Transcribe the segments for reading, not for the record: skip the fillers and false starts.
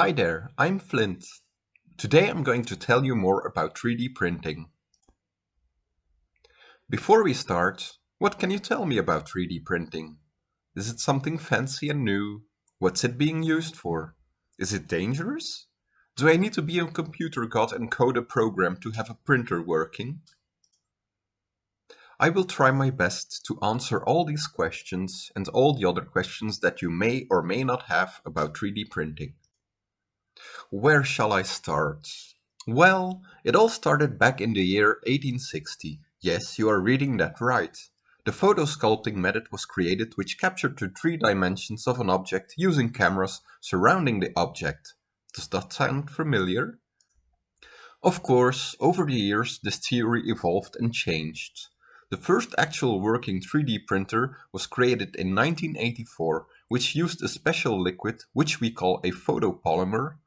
Hi there, I'm Flint. Today I'm going to tell you more about 3D printing. Before we start, what can you tell me about 3D printing? Is it something fancy and new? What's it being used for? Is it dangerous? Do I need to be a computer god and code a program to have a printer working? I will try my best to answer all these questions and all the other questions that you may or may not have about 3D printing. Where shall I start? Well, it all started back in the year 1860. Yes, you are reading that right. The photosculpting method was created, which captured the three dimensions of an object using cameras surrounding the object. Does that sound familiar? Of course, over the years this theory evolved and changed. The first actual working 3D printer was created in 1984, which used a special liquid which we call a photopolymer,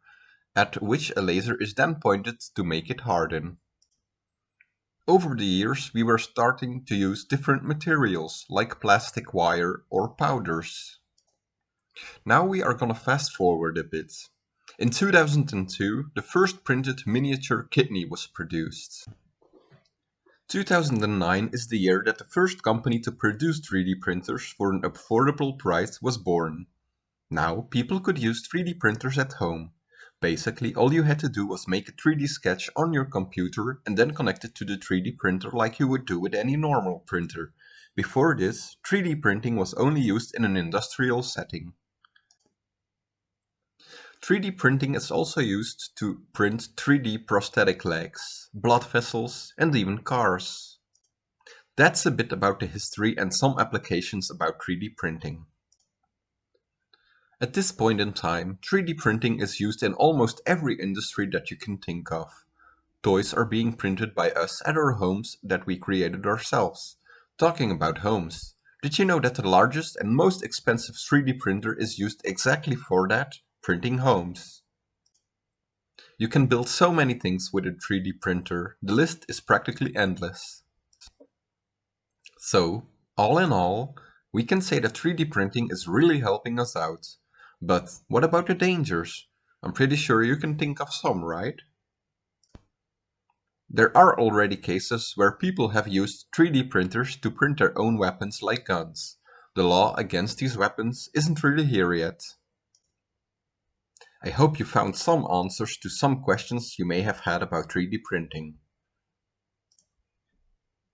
at which a laser is then pointed to make it harden. Over the years we were starting to use different materials like plastic wire or powders. Now we are gonna fast forward a bit. In 2002, the first printed miniature kidney was produced. 2009 is the year that the first company to produce 3D printers for an affordable price was born. Now people could use 3D printers at home. Basically, all you had to do was make a 3D sketch on your computer and then connect it to the 3D printer like you would do with any normal printer. Before this, 3D printing was only used in an industrial setting. 3D printing is also used to print 3D prosthetic legs, blood vessels, and even cars. That's a bit about the history and some applications about 3D printing. At this point in time, 3D printing is used in almost every industry that you can think of. Toys are being printed by us at our homes that we created ourselves. Talking about homes, did you know that the largest and most expensive 3D printer is used exactly for that? Printing homes. You can build so many things with a 3D printer, the list is practically endless. So, all in all, we can say that 3D printing is really helping us out. But what about the dangers? I'm pretty sure you can think of some, right? There are already cases where people have used 3D printers to print their own weapons like guns. The law against these weapons isn't really here yet. I hope you found some answers to some questions you may have had about 3D printing.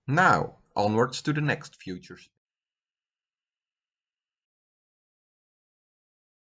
Now, onwards to the next future.